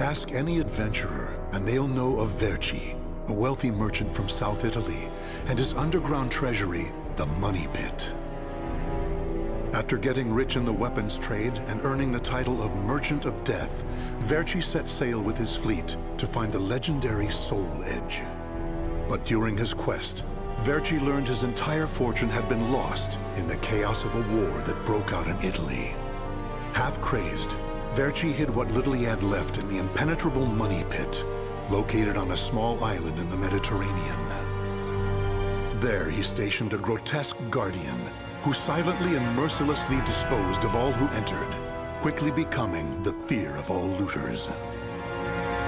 Ask any adventurer, and they'll know of Verci, a wealthy merchant from South Italy, and his underground treasury, the Money Pit. After getting rich in the weapons trade and earning the title of Merchant of Death, Verci set sail with his fleet to find the legendary Soul Edge. But during his quest, Verci learned his entire fortune had been lost in the chaos of a war that broke out in Italy. Half crazed, Verci hid what little he had left in the impenetrable Money Pit, located on a small island in the Mediterranean. There he stationed a grotesque guardian who silently and mercilessly disposed of all who entered, quickly becoming the fear of all looters.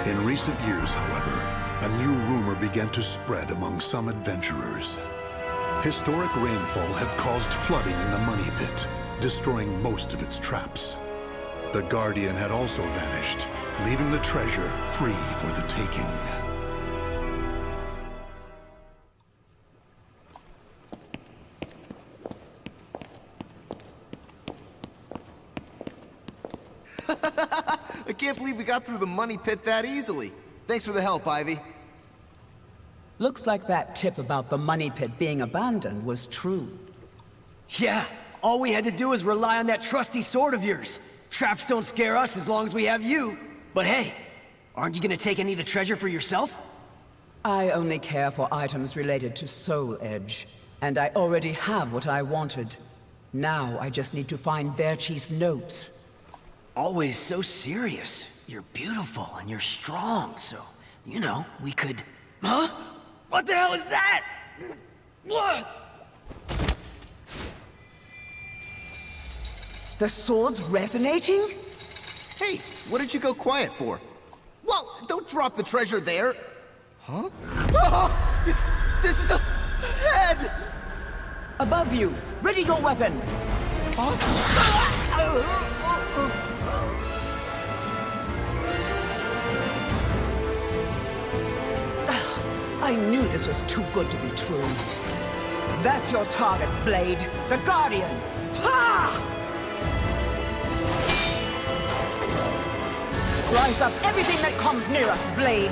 In recent years, however, a new rumor began to spread among some adventurers. Historic rainfall had caused flooding in the Money Pit, destroying most of its traps. The Guardian had also vanished, leaving the treasure free for the taking. I can't believe we got through the Money Pit that easily. Thanks for the help, Ivy. Looks like that tip about the Money Pit being abandoned was true. Yeah, all we had to do was rely on that trusty sword of yours. Traps don't scare us as long as we have you. But hey, aren't you gonna take any of the treasure for yourself? I only care for items related to Soul Edge, and I already have what I wanted. Now I just need to find Verci's notes. Always so serious. You're beautiful and you're strong, so, you know, we could... Huh? What the hell is that? The sword's resonating? Hey, what did you go quiet for? Well, don't drop the treasure there! Huh? Oh, this is a head! Above you! Ready your weapon! I knew this was too good to be true. That's your target, Blade. The Guardian! Ha! Slice up everything that comes near us, Blade!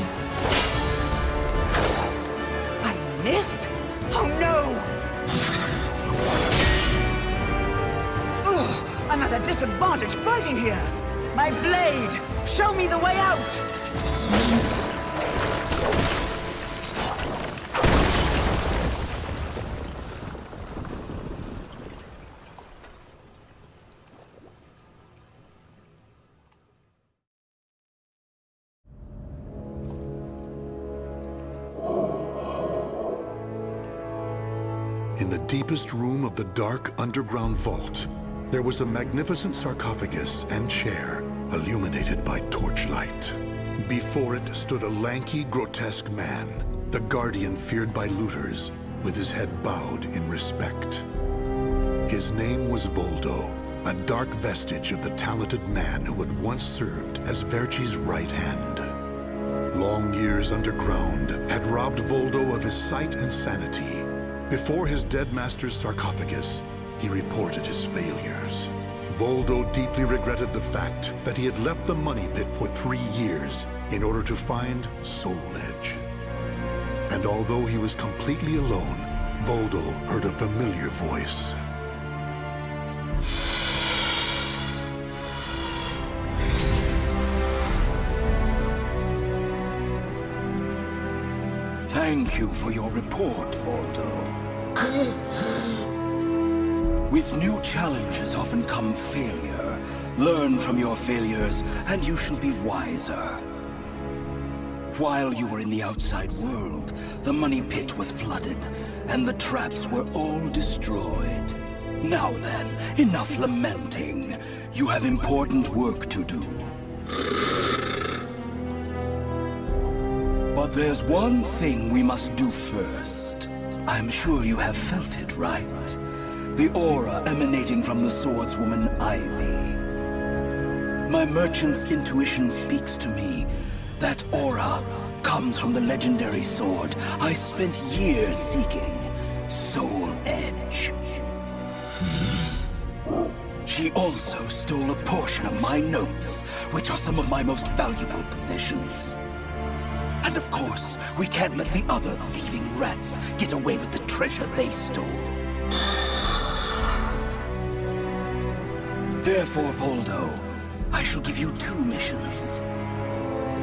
I missed? Oh no! Ugh, I'm at a disadvantage fighting here! My blade! Show me the way out! In the deepest room of the dark underground vault, there was a magnificent sarcophagus and chair illuminated by torchlight. Before it stood a lanky, grotesque man, the Guardian feared by looters, with his head bowed in respect. His name was Voldo, a dark vestige of the talented man who had once served as Verci's right hand. Long years underground had robbed Voldo of his sight and sanity. Before his dead master's sarcophagus, he reported his failures. Voldo deeply regretted the fact that he had left the Money Pit for 3 years in order to find Soul Edge. And although he was completely alone, Voldo heard a familiar voice. Thank you for your report, Voldo. With new challenges often come failure. Learn from your failures, and you shall be wiser. While you were in the outside world, the Money Pit was flooded, and the traps were all destroyed. Now then, enough lamenting. You have important work to do. But there's one thing we must do first. I'm sure you have felt it, right? The aura emanating from the swordswoman Ivy. My merchant's intuition speaks to me. That aura comes from the legendary sword I spent years seeking, Soul Edge. She She also stole a portion of my notes, which are some of my most valuable possessions. And of course, we can't let the other thieving rats get away with the treasure they stole. Therefore, Voldo, I shall give you 2 missions.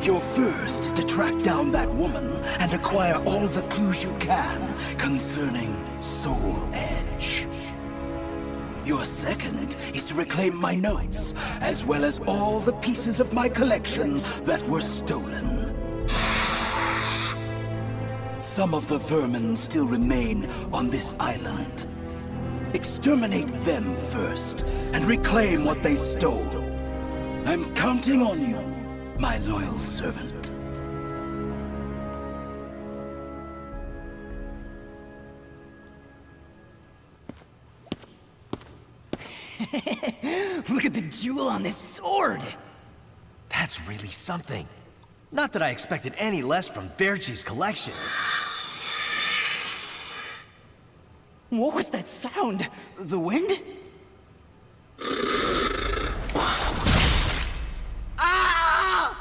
Your first is to track down that woman and acquire all the clues you can concerning Soul Edge. Your second is to reclaim my notes, as well as all the pieces of my collection that were stolen. Some of the vermin still remain on this island. Exterminate them first, and reclaim what they stole. I'm counting on you, my loyal servant. Look at the jewel on this sword! That's really something. Not that I expected any less from Verci's collection. What was that sound? The wind? Ah!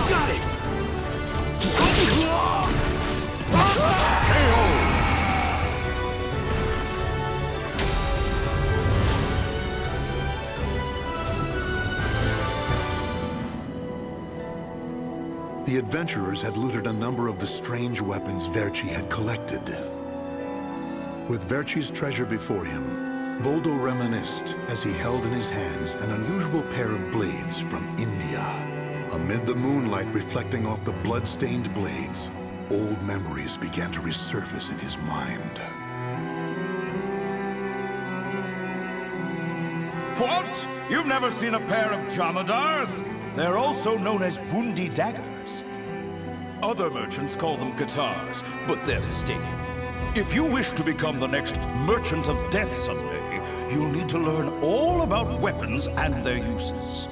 Got it! The adventurers had looted a number of the strange weapons Verci had collected. With Verci's treasure before him, Voldo reminisced as he held in his hands an unusual pair of blades from India. Amid the moonlight reflecting off the blood-stained blades, old memories began to resurface in his mind. What? You've never seen a pair of Jamadars? They're also known as Bundi daggers. Other merchants call them guitars, but they're mistaken. If you wish to become the next merchant of death someday, you'll need to learn all about weapons and their uses.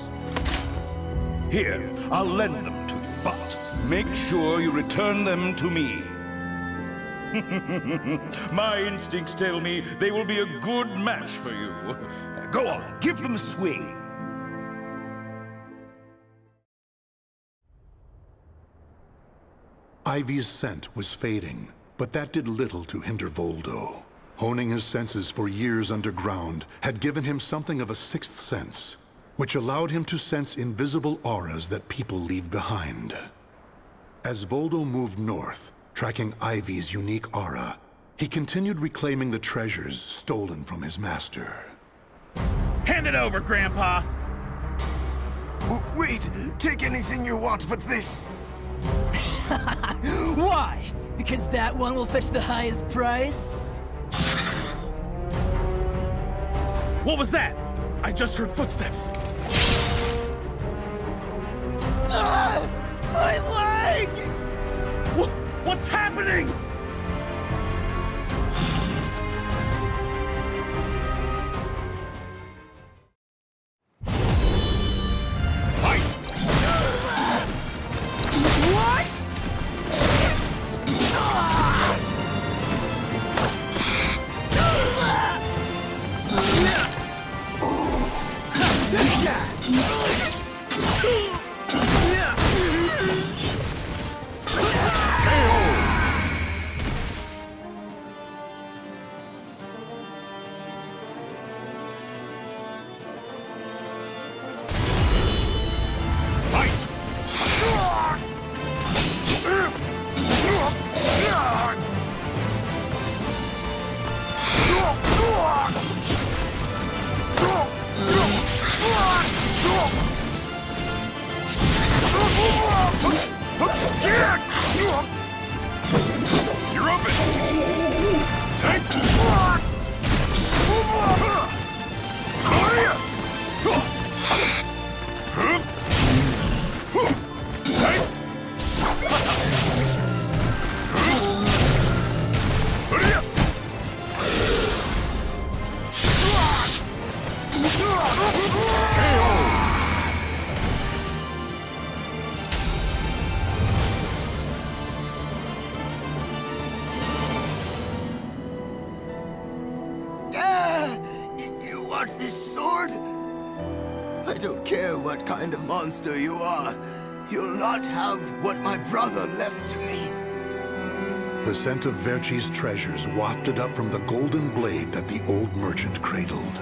Here, I'll lend them to you, but make sure you return them to me. My instincts tell me they will be a good match for you. Go on, give them a swing. Ivy's scent was fading, but that did little to hinder Voldo. Honing his senses for years underground had given him something of a sixth sense, which allowed him to sense invisible auras that people leave behind. As Voldo moved north, tracking Ivy's unique aura, he continued reclaiming the treasures stolen from his master. Hand it over, Grandpa! Wait! Take anything you want but this! Why? Because that one will fetch the highest price? What was that? I just heard footsteps. My leg! What's happening? You want this sword? I don't care what kind of monster you are. You'll not have what my brother left to me. The scent of Verci's treasures wafted up from the golden blade that the old merchant cradled.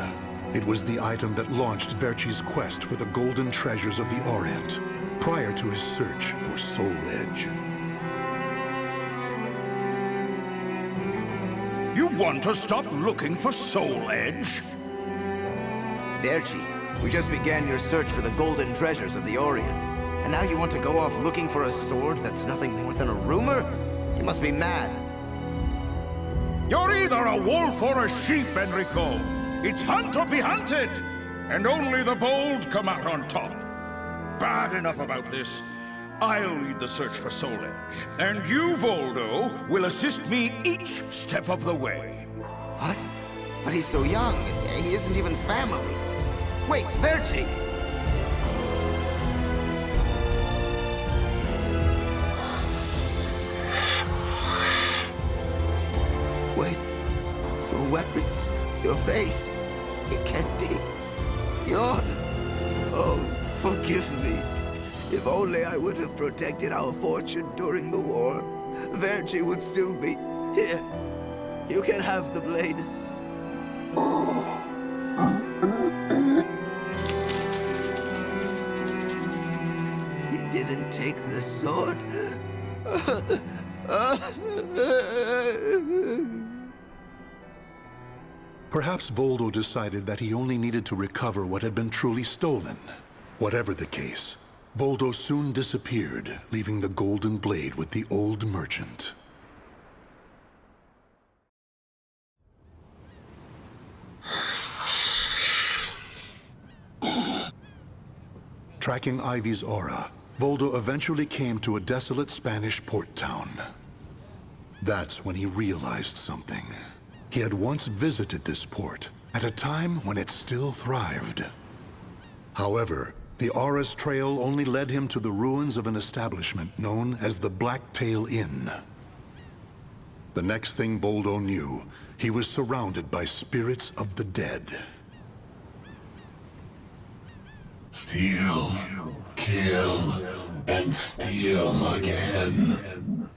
It was the item that launched Verci's quest for the golden treasures of the Orient, prior to his search for Soul Edge. You want to stop looking for Soul Edge? Verci, we just began your search for the golden treasures of the Orient. And now you want to go off looking for a sword that's nothing more than a rumor? You must be mad. You're either a wolf or a sheep, Enrico. It's hunt or be hunted. And only the bold come out on top. Bad enough about this. I'll lead the search for Soul Edge. And you, Voldo, will assist me each step of the way. What? But he's so young. He isn't even family. Wait, Verci! Wait. Your weapons, your face. It can't be. You're... Oh, forgive me. If only I would have protected our fortune during the war, Verci would still be here. You can have the blade. He didn't take the sword. Perhaps Voldo decided that he only needed to recover what had been truly stolen. Whatever the case, Voldo soon disappeared, leaving the golden blade with the old merchant. Tracking Ivy's aura, Voldo eventually came to a desolate Spanish port town. That's when he realized something. He had once visited this port, at a time when it still thrived. However, the aura's trail only led him to the ruins of an establishment known as the Blacktail Inn. The next thing Voldo knew, he was surrounded by spirits of the dead. Steal, kill, and steal again.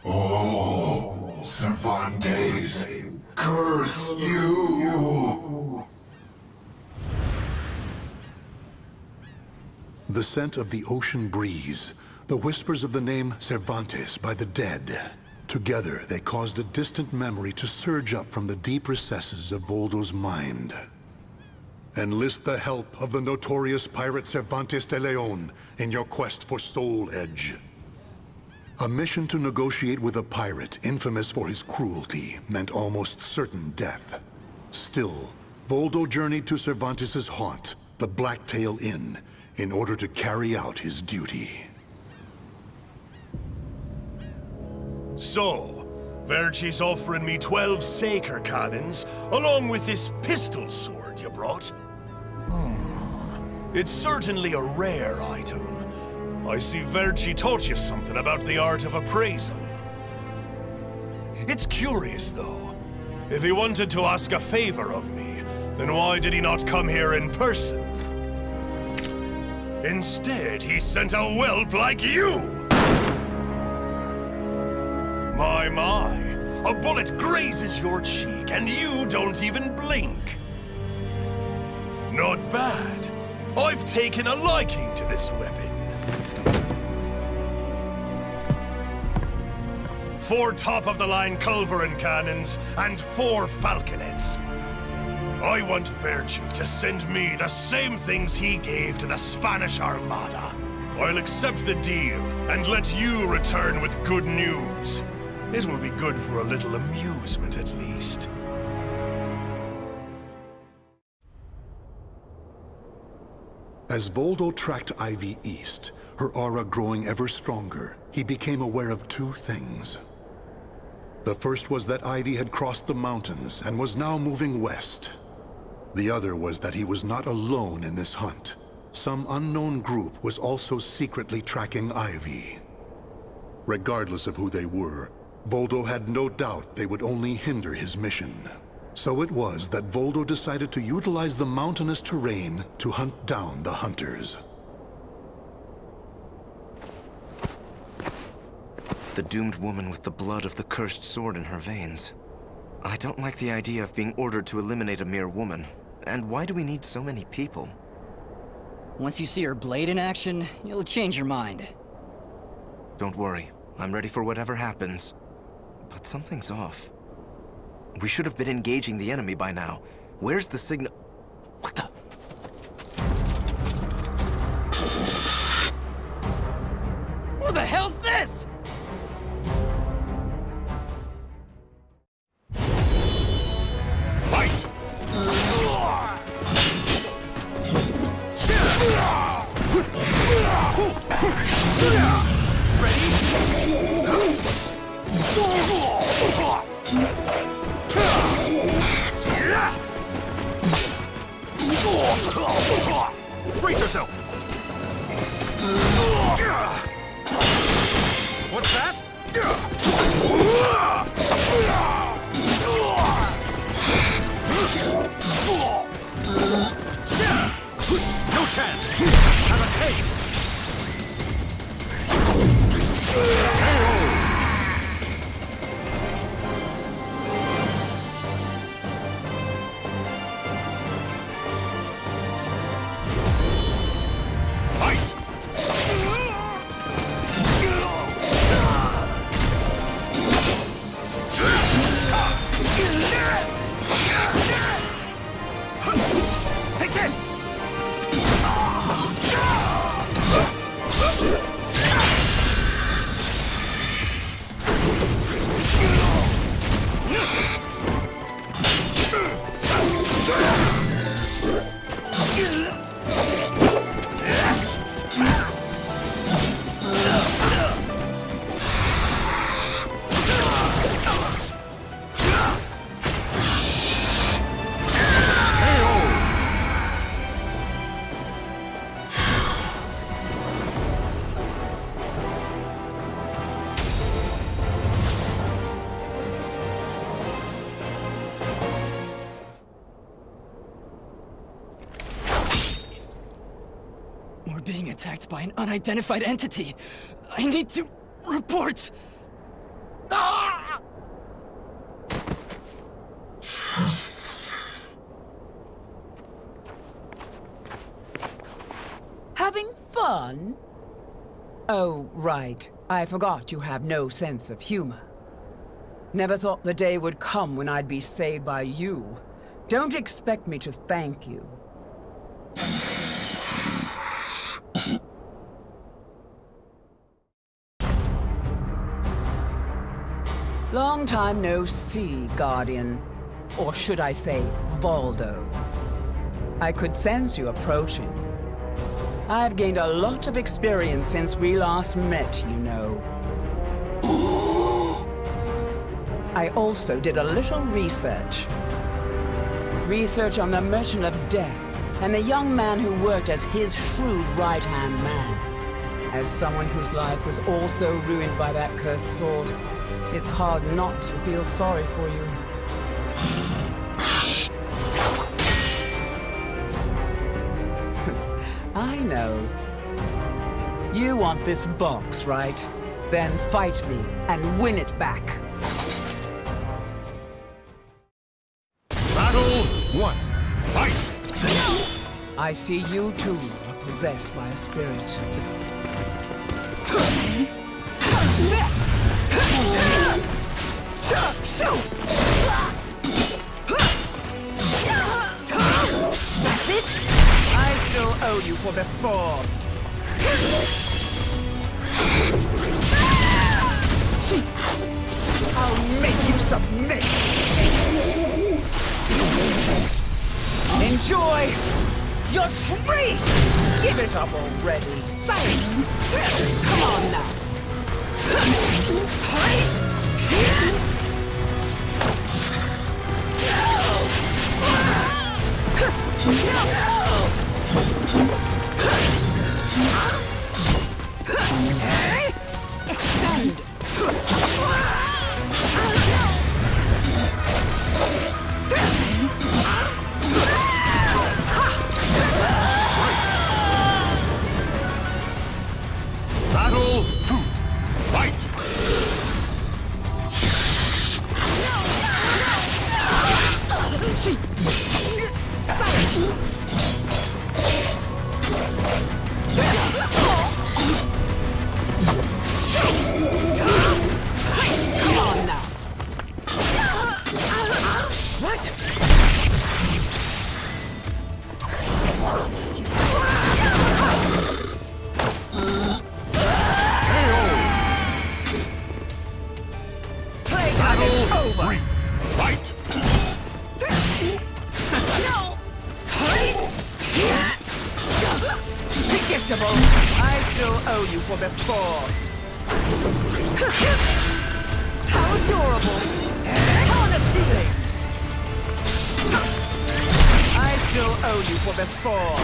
Oh, Cervantes, curse you! The scent of the ocean breeze, the whispers of the name Cervantes by the dead. Together, they caused a distant memory to surge up from the deep recesses of Voldo's mind. Enlist the help of the notorious pirate Cervantes de Leon in your quest for Soul Edge. A mission to negotiate with a pirate infamous for his cruelty meant almost certain death. Still, Voldo journeyed to Cervantes' haunt, the Blacktail Inn, in order to carry out his duty. So, Verci's offering me 12 Saker cannons, along with this pistol sword you brought. It's certainly a rare item. I see Verci taught you something about the art of appraisal. It's curious, though. If he wanted to ask a favor of me, then why did he not come here in person? Instead, he sent a whelp like you! My, a bullet grazes your cheek and you don't even blink. Not bad. I've taken a liking to this weapon. 4 top-of-the-line culverin cannons and 4 falconets. I want Verci to send me the same things he gave to the Spanish Armada. I'll accept the deal and let you return with good news. It will be good for a little amusement, at least. As Voldo tracked Ivy east, her aura growing ever stronger, he became aware of 2 things. The first was that Ivy had crossed the mountains and was now moving west. The other was that he was not alone in this hunt. Some unknown group was also secretly tracking Ivy. Regardless of who they were, Voldo had no doubt they would only hinder his mission. So it was that Voldo decided to utilize the mountainous terrain to hunt down the hunters. The doomed woman with the blood of the cursed sword in her veins. I don't like the idea of being ordered to eliminate a mere woman. And why do we need so many people? Once you see her blade in action, you'll change your mind. Don't worry. I'm ready for whatever happens. But something's off. We should have been engaging the enemy by now. Where's the signal? What the? Who the hell's this? Fight! Brace yourself! What's that? No chance! Have a taste! Take this! We're being attacked by an unidentified entity. I need to report. Having fun? Oh, right. I forgot you have no sense of humor. Never thought the day would come when I'd be saved by you. Don't expect me to thank you. Long time no see, Guardian. Or should I say, Voldo. I could sense you approaching. I've gained a lot of experience since we last met, you know. I also did a little research. Research on the Merchant of Death and the young man who worked as his shrewd right-hand man. As someone whose life was also ruined by that cursed sword, it's hard not to feel sorry for you. I know. You want this box, right? Then fight me and win it back. Battle 1. Fight! I see you too are possessed by a spirit. That's it? I still owe you for before. I'll make you submit. Enjoy your treat! Give it up already. Silence! Come on now. Extend! Battle 2. Fight! Come on now. What? Playtime is over. 3. Fight! No! Predictable. I still owe you for before. How adorable. How unappealing. I still owe you for before.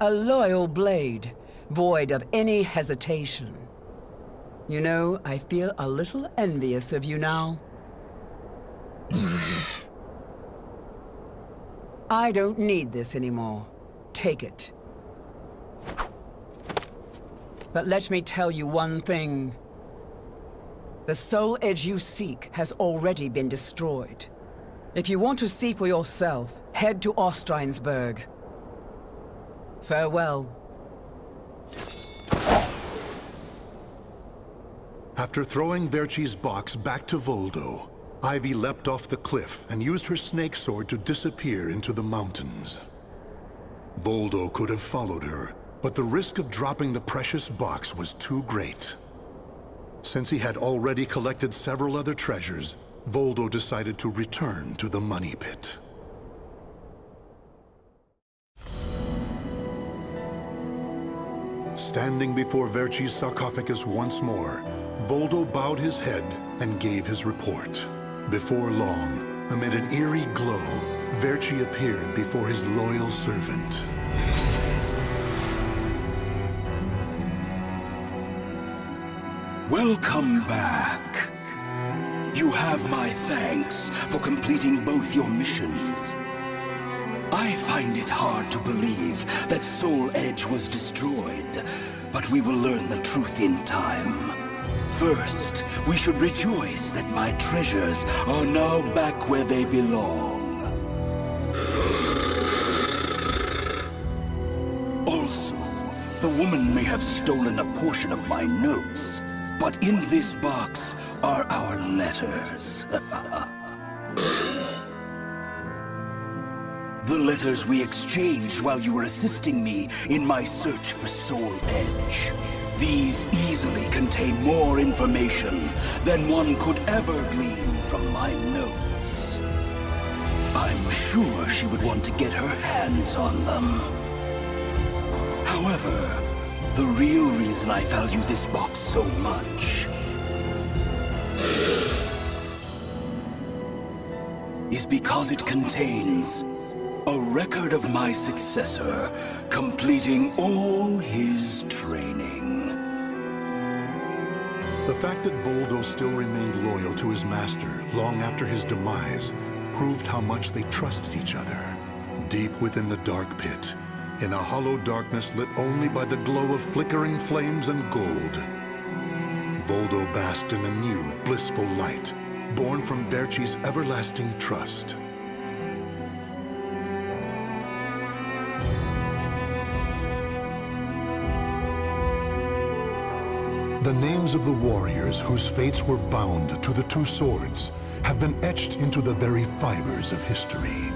A loyal blade, void of any hesitation. You know, I feel a little envious of you now. I don't need this anymore. Take it. But let me tell you one thing. The soul edge you seek has already been destroyed. If you want to see for yourself, head to Ostreinsburg. Farewell. After throwing Verci's box back to Voldo, Ivy leapt off the cliff and used her snake sword to disappear into the mountains. Voldo could have followed her, but the risk of dropping the precious box was too great. Since he had already collected several other treasures, Voldo decided to return to the money pit. Standing before Verci's sarcophagus once more, Voldo bowed his head and gave his report. Before long, amid an eerie glow, Verci appeared before his loyal servant. Welcome back. You have my thanks for completing both your missions. I find it hard to believe that Soul Edge was destroyed, but we will learn the truth in time. First, we should rejoice that my treasures are now back where they belong. Also, the woman may have stolen a portion of my notes, but in this box are our letters. The letters we exchanged while you were assisting me in my search for Soul Edge. These easily contain more information than one could ever glean from my notes. I'm sure she would want to get her hands on them. However, the real reason I value this box so much is because it contains a record of my successor completing all his training. The fact that Voldo still remained loyal to his master long after his demise proved how much they trusted each other. Deep within the dark pit, in a hollow darkness lit only by the glow of flickering flames and gold, Voldo basked in a new, blissful light, born from Verci's everlasting trust. The names of the warriors whose fates were bound to the two swords have been etched into the very fibers of history.